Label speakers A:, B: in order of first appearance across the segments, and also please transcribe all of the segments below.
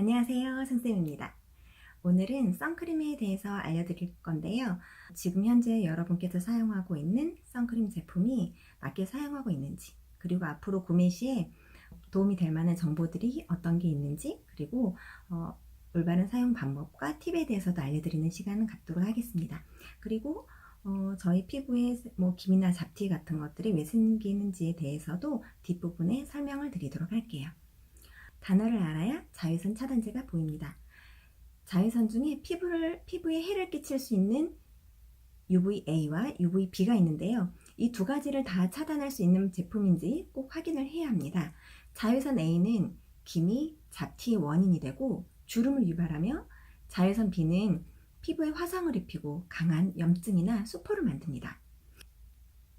A: 안녕하세요, 승쌤입니다. 오늘은 선크림에 대해서 알려드릴 건데요. 지금 현재 여러분께서 사용하고 있는 선크림 제품이 맞게 사용하고 있는지, 그리고 앞으로 구매 시에 도움이 될 만한 정보들이 어떤 게 있는지, 그리고 올바른 사용 방법과 팁에 대해서도 알려드리는 시간을 갖도록 하겠습니다. 그리고 저희 피부에 기미나 잡티 같은 것들이 왜 생기는지에 대해서도 뒷부분에 설명을 드리도록 할게요. 단어를 알아야 자외선 차단제가 보입니다. 자외선 중에 피부에 해를 끼칠 수 있는 UVA와 UVB가 있는데요. 이 두 가지를 다 차단할 수 있는 제품인지 꼭 확인을 해야 합니다. 자외선 A는 기미, 잡티의 원인이 되고 주름을 유발하며, 자외선 B는 피부에 화상을 입히고 강한 염증이나 수포를 만듭니다.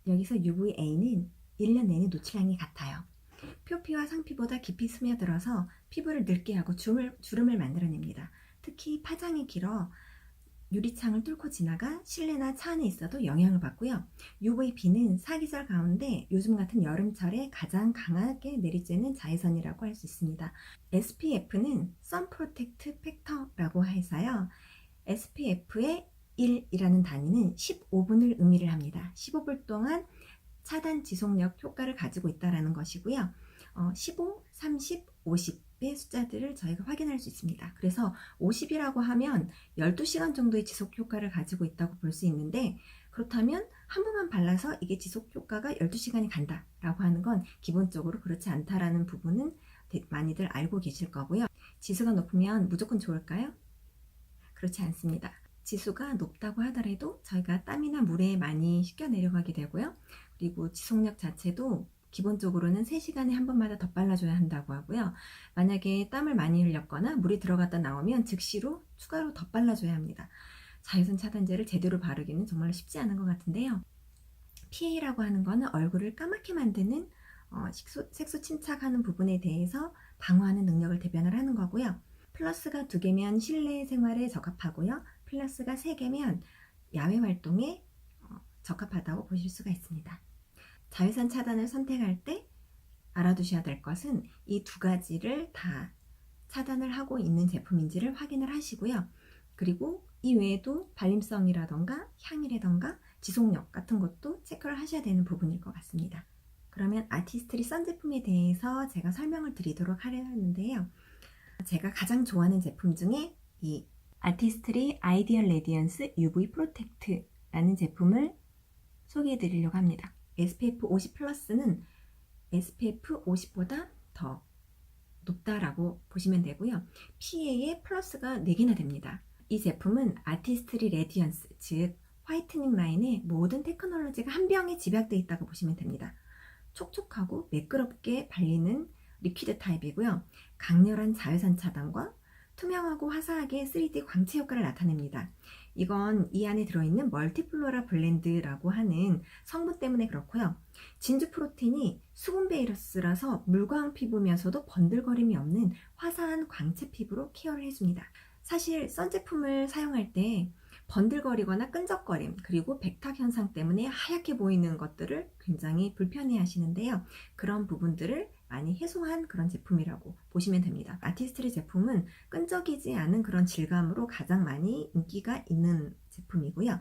A: 여기서 UVA는 1년 내내 노출량이 같아요. 표피와 상피보다 깊이 스며들어서 피부를 늙게 하고 주름을 만들어냅니다. 특히 파장이 길어 유리창을 뚫고 지나가 실내나 차 안에 있어도 영향을 받고요. UVB는 사계절 가운데 요즘 같은 여름철에 가장 강하게 내리쬐는 자외선이라고 할 수 있습니다. SPF는 Sun Protect Factor라고 해서요. SPF의 1이라는 단위는 15분을 의미를 합니다. 15분 동안 차단 지속력 효과를 가지고 있다는 것이고요. 15, 30, 50의 숫자들을 저희가 확인할 수 있습니다. 그래서 50이라고 하면 12시간 정도의 지속 효과를 가지고 있다고 볼 수 있는데, 그렇다면 한 번만 발라서 이게 지속 효과가 12시간이 간다라고 하는 건 기본적으로 그렇지 않다라는 부분은 많이들 알고 계실 거고요. 지수가 높으면 무조건 좋을까요? 그렇지 않습니다. 지수가 높다고 하더라도 저희가 땀이나 물에 많이 식혀 내려가게 되고요. 그리고 지속력 자체도 기본적으로는 3시간에 한 번마다 덧발라줘야 한다고 하고요. 만약에 땀을 많이 흘렸거나 물이 들어갔다 나오면 즉시로 추가로 덧발라줘야 합니다. 자외선 차단제를 제대로 바르기는 정말 쉽지 않은 것 같은데요. PA라고 하는 거는 얼굴을 까맣게 만드는 색소 침착하는 부분에 대해서 방어하는 능력을 대변을 하는 거고요. 플러스가 2개면 실내 생활에 적합하고요. 플러스가 3개면 야외 활동에 적합하다고 보실 수가 있습니다. 자외선 차단을 선택할 때 알아두셔야 될 것은 이 두 가지를 다 차단을 하고 있는 제품인지를 확인을 하시고요. 그리고 이 외에도 발림성이라던가 향이라던가 지속력 같은 것도 체크를 하셔야 되는 부분일 것 같습니다. 그러면 아티스트리 선 제품에 대해서 제가 설명을 드리도록 하려는데요. 제가 가장 좋아하는 제품 중에 이 아티스트리 아이디얼 레디언스 UV 프로텍트라는 제품을 소개해 드리려고 합니다. SPF 50 플러스는 SPF 50보다 더 높다라고 보시면 되고요. PA에 플러스가 4개나 됩니다. 이 제품은 아티스트리 레디언스, 즉 화이트닝 라인의 모든 테크놀로지가 한 병에 집약되어 있다고 보시면 됩니다. 촉촉하고 매끄럽게 발리는 리퀴드 타입이고요. 강렬한 자외선 차단과 투명하고 화사하게 3D 광채 효과를 나타냅니다. 이건 이 안에 들어있는 멀티플로라 블렌드라고 하는 성분 때문에 그렇고요. 진주 프로틴이 수분 베이러스라서 물광 피부면서도 번들거림이 없는 화사한 광채 피부로 케어를 해줍니다. 사실 선 제품을 사용할 때 번들거리거나 끈적거림, 그리고 백탁 현상 때문에 하얗게 보이는 것들을 굉장히 불편해 하시는데요. 그런 부분들을 많이 해소한 그런 제품이라고 보시면 됩니다. 아티스트리 제품은 끈적이지 않은 그런 질감으로 가장 많이 인기가 있는 제품이고요.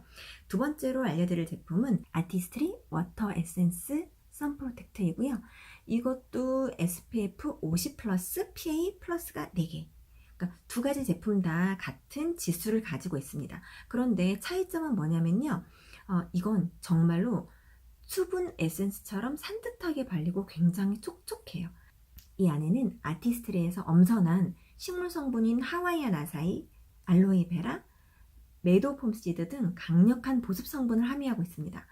A: 두 번째로 알려드릴 제품은 아티스트리 워터 에센스 선 프로텍트이고요. 이것도 SPF 50 플러스 PA 플러스가 4개. 그러니까 두 가지 제품 다 같은 지수를 가지고 있습니다. 그런데 차이점은 뭐냐면요. 이건 정말로 수분 에센스처럼 산뜻하게 발리고 굉장히 촉촉해요. 이 안에는 아티스트리에서 엄선한 식물 성분인 하와이안 아사히, 알로에베라, 메도폼시드 등 강력한 보습 성분을 함유하고 있습니다.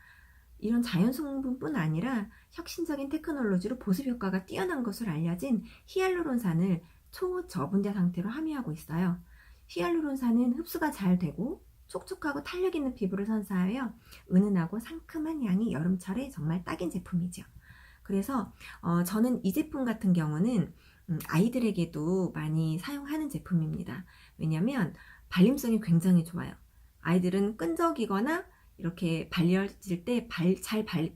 A: 이런 자연 성분뿐 아니라 혁신적인 테크놀로지로 보습 효과가 뛰어난 것으로 알려진 히알루론산을 초저분자 상태로 함유하고 있어요. 히알루론산은 흡수가 잘 되고 촉촉하고 탄력 있는 피부를 선사하여 은은하고 상큼한 향이 여름철에 정말 딱인 제품이죠. 그래서 저는 이 제품 같은 경우는 아이들에게도 많이 사용하는 제품입니다. 왜냐하면 발림성이 굉장히 좋아요. 아이들은 끈적이거나 이렇게 발려질 때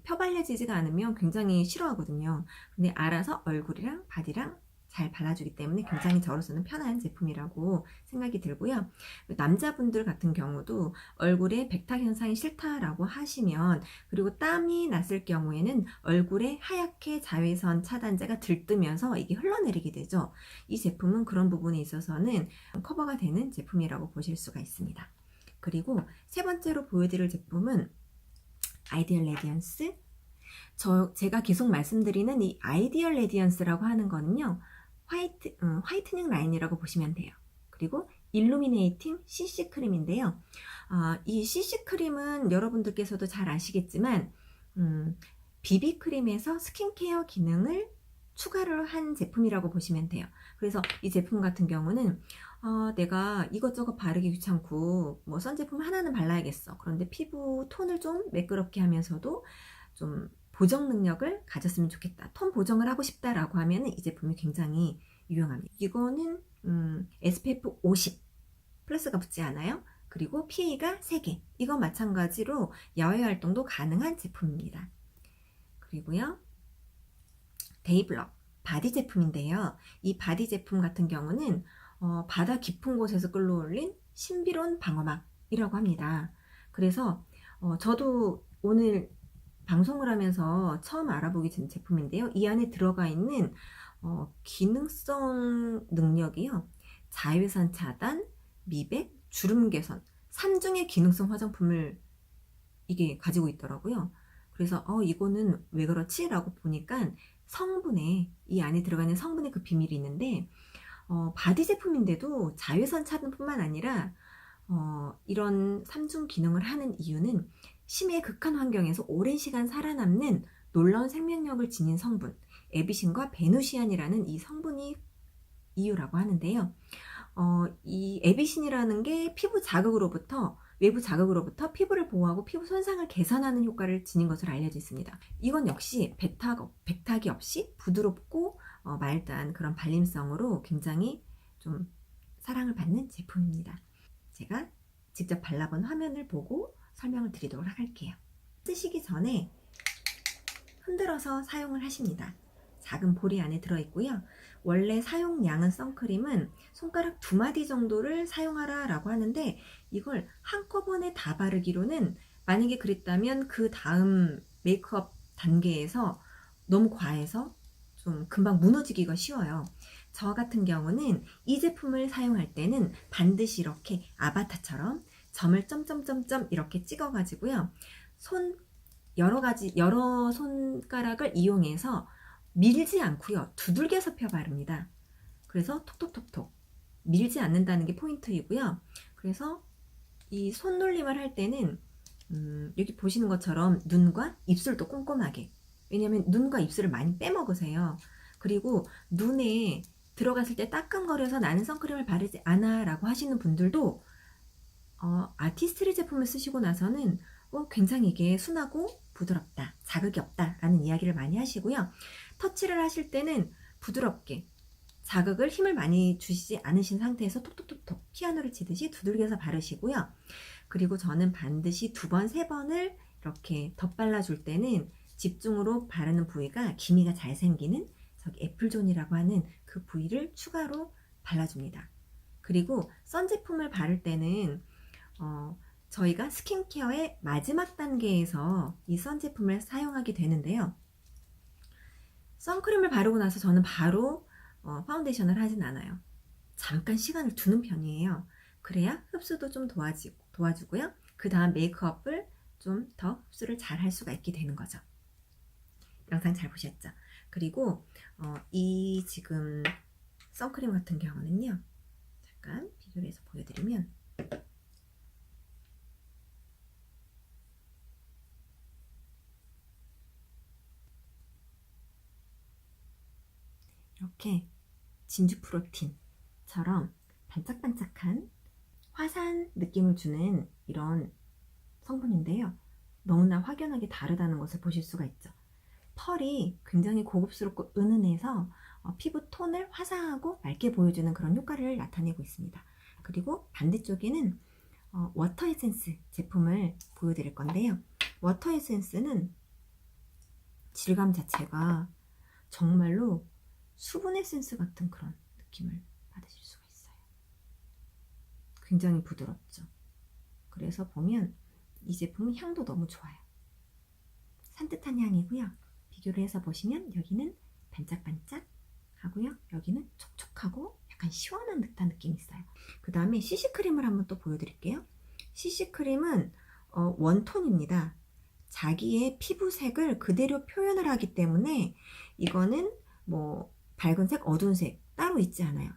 A: 펴발려지지가 않으면 굉장히 싫어하거든요. 근데 알아서 얼굴이랑 바디랑 잘 발라주기 때문에 굉장히 저로서는 편한 제품이라고 생각이 들고요. 남자분들 같은 경우도 얼굴에 백탁 현상이 싫다라고 하시면, 그리고 땀이 났을 경우에는 얼굴에 하얗게 자외선 차단제가 들뜨면서 이게 흘러내리게 되죠. 이 제품은 그런 부분에 있어서는 커버가 되는 제품이라고 보실 수가 있습니다. 그리고 세 번째로 보여드릴 제품은 아이디얼 레디언스. 제가 계속 말씀드리는 이 아이디얼 레디언스라고 하는 거는요, 화이트닝 라인이라고 보시면 돼요. 그리고 일루미네이팅 CC 크림인데요. 이 CC 크림은 여러분들께서도 잘 아시겠지만 BB 크림에서 스킨케어 기능을 추가를 한 제품이라고 보시면 돼요. 그래서 이 제품 같은 경우는 내가 이것저것 바르기 귀찮고 뭐 선제품 하나는 발라야겠어. 그런데 피부 톤을 좀 매끄럽게 하면서도 좀 보정 능력을 가졌으면 좋겠다. 톤 보정을 하고 싶다라고 하면 이 제품이 굉장히 유용합니다. 이거는 SPF 50 플러스가 붙지 않아요. 그리고 PA가 3개. 이거 마찬가지로 야외 활동도 가능한 제품입니다. 그리고요, 데이블럭 바디 제품인데요. 이 바디 제품 같은 경우는 바다 깊은 곳에서 끌어올린 신비로운 방어막이라고 합니다. 그래서 저도 오늘 방송을 하면서 처음 알아보게 된 제품인데요. 이 안에 들어가 있는 기능성 능력이요, 자외선 차단, 미백, 주름 개선 3중의 기능성 화장품을 이게 가지고 있더라고요. 그래서 이거는 왜 그렇지? 라고 보니까 이 안에 들어가는 성분의 그 비밀이 있는데, 바디 제품인데도 자외선 차단뿐만 아니라 이런 3중 기능을 하는 이유는 심해 극한 환경에서 오랜 시간 살아남는 놀라운 생명력을 지닌 성분 에비신과 베누시안이라는 이 성분이 이유라고 하는데요. 이 에비신이라는 게 외부 자극으로부터 피부를 보호하고 피부 손상을 개선하는 효과를 지닌 것으로 알려져 있습니다. 이건 역시 백탁이 없이 부드럽고 마일드한 그런 발림성으로 굉장히 좀 사랑을 받는 제품입니다. 제가 직접 발라본 화면을 보고 설명을 드리도록 할게요. 쓰시기 전에 흔들어서 사용을 하십니다. 작은 볼이 안에 들어있고요. 원래 사용량은 선크림은 손가락 2마디 정도를 사용하라 라고 하는데, 이걸 한꺼번에 다 바르기로는 만약에 그랬다면 그 다음 메이크업 단계에서 너무 과해서 좀 금방 무너지기가 쉬워요. 저 같은 경우는 이 제품을 사용할 때는 반드시 이렇게 아바타처럼 점을 점점점점 이렇게 찍어 가지고요, 여러 손가락을 이용해서 밀지 않고요, 두들겨서 펴 바릅니다. 그래서 톡톡톡톡 밀지 않는다는 게 포인트이고요. 그래서 이 손놀림을 할 때는 여기 보시는 것처럼 눈과 입술도 꼼꼼하게, 왜냐면 눈과 입술을 많이 빼먹으세요. 그리고 눈에 들어갔을 때 따끔거려서 나는 선크림을 바르지 않아 라고 하시는 분들도 아티스트리 제품을 쓰시고 나서는 굉장히 이게 순하고 부드럽다, 자극이 없다 라는 이야기를 많이 하시고요. 터치를 하실 때는 부드럽게 자극을 힘을 많이 주시지 않으신 상태에서 톡톡톡톡 피아노를 치듯이 두들겨서 바르시고요. 그리고 저는 반드시 2번, 3번을 이렇게 덧발라줄 때는 집중으로 바르는 부위가 기미가 잘 생기는 저기 애플존이라고 하는 그 부위를 추가로 발라줍니다. 그리고 선 제품을 바를 때는 저희가 스킨케어의 마지막 단계에서 이 선 제품을 사용하게 되는데요. 선크림을 바르고 나서 저는 바로 파운데이션을 하진 않아요. 잠깐 시간을 두는 편이에요. 그래야 흡수도 좀 도와주고요. 그 다음 메이크업을 좀 더 흡수를 잘 할 수가 있게 되는 거죠. 영상 잘 보셨죠? 그리고 이 지금 선크림 같은 경우는요, 잠깐 비교를 해서 보여드리면, 이렇게 진주 프로틴처럼 반짝반짝한 화사한 느낌을 주는 이런 성분인데요. 너무나 확연하게 다르다는 것을 보실 수가 있죠. 펄이 굉장히 고급스럽고 은은해서 피부 톤을 화사하고 맑게 보여주는 그런 효과를 나타내고 있습니다. 그리고 반대쪽에는 워터 에센스 제품을 보여드릴 건데요. 워터 에센스는 질감 자체가 정말로 수분 에센스 같은 그런 느낌을 받으실 수가 있어요. 굉장히 부드럽죠. 그래서 보면 이 제품은 향도 너무 좋아요. 산뜻한 향이고요. 비교를 해서 보시면 여기는 반짝반짝 하고요. 여기는 촉촉하고 약간 시원한 듯한 느낌이 있어요. 그 다음에 CC크림을 한번 또 보여드릴게요. CC크림은 원톤입니다. 자기의 피부색을 그대로 표현을 하기 때문에 이거는 뭐 밝은 색, 어두운 색 따로 있지 않아요.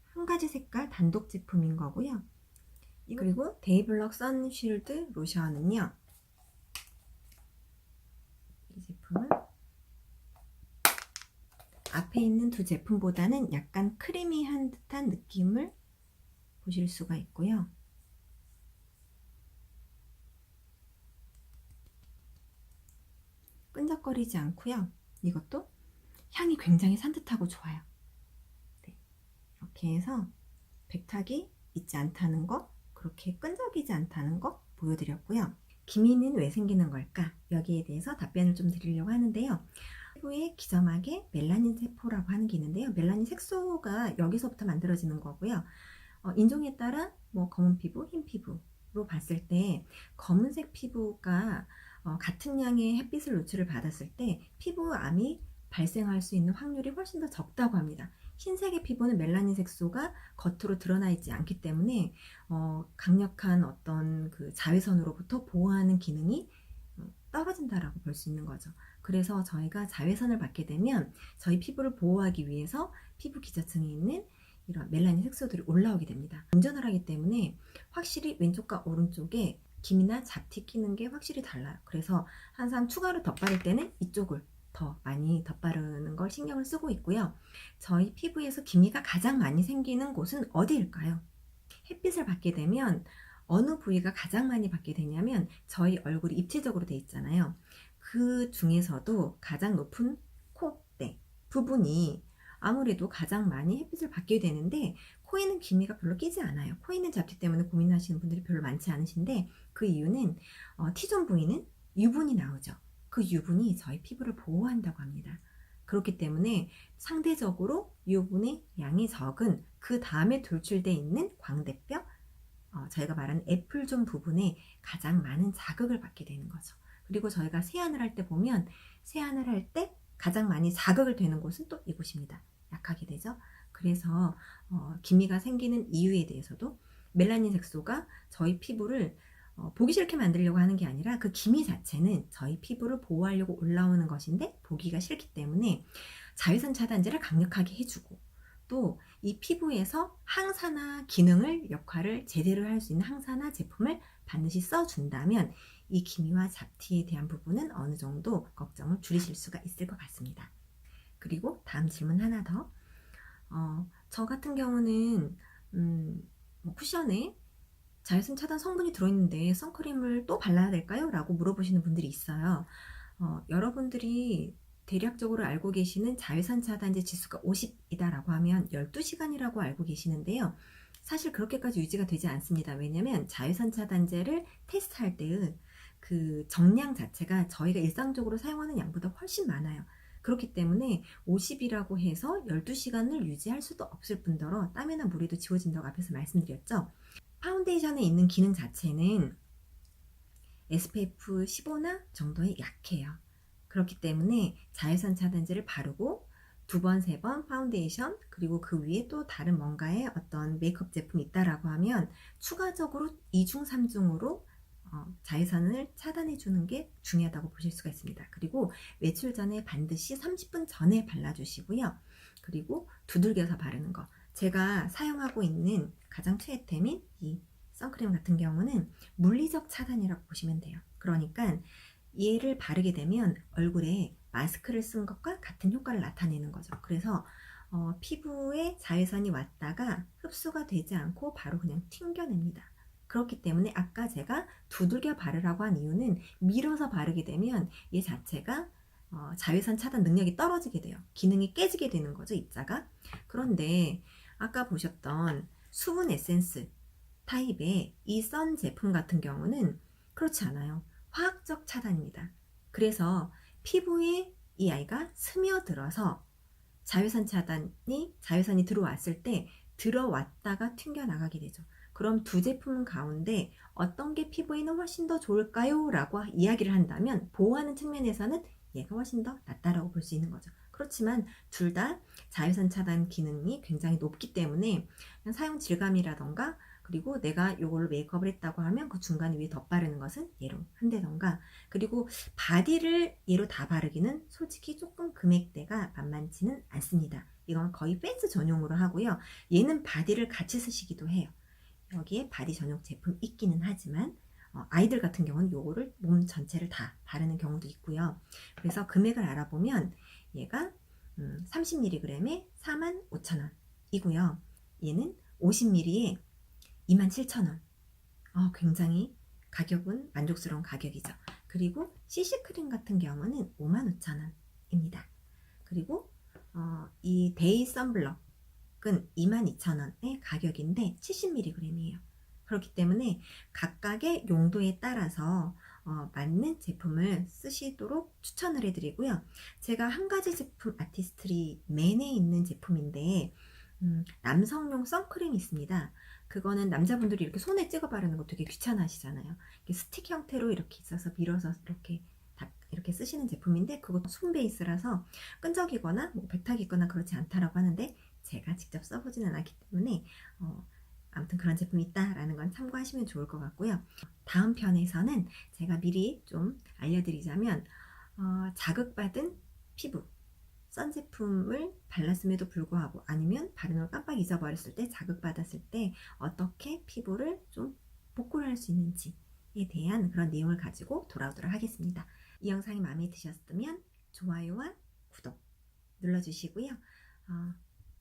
A: 한 가지 색깔 단독 제품인 거고요. 그리고 데이블럭 선쉴드 로션은요. 이 제품은 앞에 있는 두 제품보다는 약간 크리미한 듯한 느낌을 보실 수가 있고요. 끈적거리지 않고요. 이것도 향이 굉장히 산뜻하고 좋아요. 네, 이렇게 해서 백탁이 있지 않다는 거, 그렇게 끈적이지 않다는 거 보여드렸고요. 기미는 왜 생기는 걸까? 여기에 대해서 답변을 좀 드리려고 하는데요. 피부에 기점하게 멜라닌 세포라고 하는 게 있는데요. 멜라닌 색소가 여기서부터 만들어지는 거고요. 인종에 따라 뭐 검은 피부, 흰 피부로 봤을 때 검은색 피부가 같은 양의 햇빛을 노출을 받았을 때 피부암이 발생할 수 있는 확률이 훨씬 더 적다고 합니다. 흰색의 피부는 멜라닌 색소가 겉으로 드러나 있지 않기 때문에 강력한 어떤 그 자외선으로부터 보호하는 기능이 떨어진다라고 볼 수 있는 거죠. 그래서 저희가 자외선을 받게 되면 저희 피부를 보호하기 위해서 피부 기저층에 있는 이런 멜라닌 색소들이 올라오게 됩니다. 운전을 하기 때문에 확실히 왼쪽과 오른쪽에 김이나 잡티 끼는 게 확실히 달라요. 그래서 항상 추가로 덧바를 때는 이쪽을 더 많이 덧바르는 걸 신경을 쓰고 있고요. 저희 피부에서 기미가 가장 많이 생기는 곳은 어디일까요? 햇빛을 받게 되면 어느 부위가 가장 많이 받게 되냐면 저희 얼굴이 입체적으로 돼 있잖아요. 그 중에서도 가장 높은 콧대 부분이 아무래도 가장 많이 햇빛을 받게 되는데 코에는 기미가 별로 끼지 않아요. 코에 있는 잡티 때문에 고민하시는 분들이 별로 많지 않으신데 그 이유는 T존 부위는 유분이 나오죠. 그 유분이 저희 피부를 보호한다고 합니다. 그렇기 때문에 상대적으로 유분의 양이 적은 그 다음에 돌출되어 있는 광대뼈, 저희가 말하는 애플존 부분에 가장 많은 자극을 받게 되는 거죠. 그리고 저희가 세안을 할 때 보면 세안을 할 때 가장 많이 자극을 되는 곳은 또 이곳입니다. 약하게 되죠. 그래서 기미가 생기는 이유에 대해서도 멜라닌 색소가 저희 피부를 보기 싫게 만들려고 하는 게 아니라 그 기미 자체는 저희 피부를 보호하려고 올라오는 것인데 보기가 싫기 때문에 자외선 차단제를 강력하게 해주고 또 이 피부에서 항산화 기능을 역할을 제대로 할 수 있는 항산화 제품을 반드시 써준다면 이 기미와 잡티에 대한 부분은 어느 정도 걱정을 줄이실 수가 있을 것 같습니다. 그리고 다음 질문 하나 더. 저 같은 경우는 뭐 쿠션에 자외선 차단 성분이 들어있는데 선크림을 또 발라야 될까요? 라고 물어보시는 분들이 있어요. 여러분들이 대략적으로 알고 계시는 자외선 차단제 지수가 50이다라고 하면 12시간이라고 알고 계시는데요. 사실 그렇게까지 유지가 되지 않습니다. 왜냐면 자외선 차단제를 테스트할 때의 그 정량 자체가 저희가 일상적으로 사용하는 양보다 훨씬 많아요. 그렇기 때문에 50이라고 해서 12시간을 유지할 수도 없을 뿐더러 땀이나 물에도 지워진다고 앞에서 말씀드렸죠. 파운데이션에 있는 기능 자체는 SPF 15나 정도에 약해요. 그렇기 때문에 자외선 차단제를 바르고 두 번, 세 번 파운데이션 그리고 그 위에 또 다른 뭔가의 어떤 메이크업 제품이 있다라고 하면 추가적으로 2중, 3중으로 자외선을 차단해 주는 게 중요하다고 보실 수가 있습니다. 그리고 외출 전에 반드시 30분 전에 발라주시고요. 그리고 두들겨서 바르는 거. 제가 사용하고 있는 가장 최애템인 이 선크림 같은 경우는 물리적 차단이라고 보시면 돼요. 그러니까 얘를 바르게 되면 얼굴에 마스크를 쓴 것과 같은 효과를 나타내는 거죠. 그래서 피부에 자외선이 왔다가 흡수가 되지 않고 바로 그냥 튕겨냅니다. 그렇기 때문에 아까 제가 두들겨 바르라고 한 이유는 밀어서 바르게 되면 얘 자체가 자외선 차단 능력이 떨어지게 돼요. 기능이 깨지게 되는 거죠, 입자가. 그런데 아까 보셨던 수분 에센스 타입의 이 선 제품 같은 경우는 그렇지 않아요. 화학적 차단입니다. 그래서 피부에 이 아이가 스며들어서 자외선 차단이 자외선이 들어왔을 때 들어왔다가 튕겨나가게 되죠. 그럼 두 제품 가운데 어떤 게 피부에는 훨씬 더 좋을까요? 라고 이야기를 한다면 보호하는 측면에서는 얘가 훨씬 더 낫다라고 볼 수 있는 거죠. 그렇지만 둘 다 자외선 차단 기능이 굉장히 높기 때문에 그냥 사용 질감이라던가 그리고 내가 이걸로 메이크업을 했다고 하면 그 중간에 위에 덧바르는 것은 얘로 한다던가 그리고 바디를 얘로 다 바르기는 솔직히 조금 금액대가 만만치는 않습니다. 이건 거의 팬츠 전용으로 하고요. 얘는 바디를 같이 쓰시기도 해요. 여기에 바디 전용 제품 있기는 하지만 아이들 같은 경우는 요거를 몸 전체를 다 바르는 경우도 있고요. 그래서 금액을 알아보면 얘가 30mg에 45,000원이고요. 얘는 50ml에 27,000원. 굉장히 가격은 만족스러운 가격이죠. 그리고 CC크림 같은 경우는 55,000원입니다. 그리고 이 데이 선블럭은 22,000원의 가격인데 70mg이에요. 그렇기 때문에 각각의 용도에 따라서 맞는 제품을 쓰시도록 추천을 해드리고요. 제가 한 가지 제품 아티스트리 맨에 있는 제품인데 남성용 선크림이 있습니다. 그거는 남자분들이 이렇게 손에 찍어 바르는 거 되게 귀찮아 하시잖아요. 스틱 형태로 이렇게 있어서 밀어서 이렇게 쓰시는 제품인데 그것도 순 베이스라서 끈적이거나 뭐 배타기거나 그렇지 않다라고 하는데 제가 직접 써보지는 않았기 때문에 아무튼 그런 제품이 있다라는 건 참고하시면 좋을 것 같고요. 다음 편에서는 제가 미리 좀 알려드리자면 자극받은 피부 선 제품을 발랐음에도 불구하고 아니면 바르는 걸 깜빡 잊어버렸을 때 자극받았을 때 어떻게 피부를 좀 복구를 할 수 있는지에 대한 그런 내용을 가지고 돌아오도록 하겠습니다. 이 영상이 마음에 드셨으면 좋아요와 구독 눌러주시고요.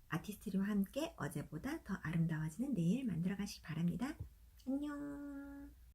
A: 아티스트리와 함께 어제보다 더 아름다워지는 내일 만들어 가시기 바랍니다.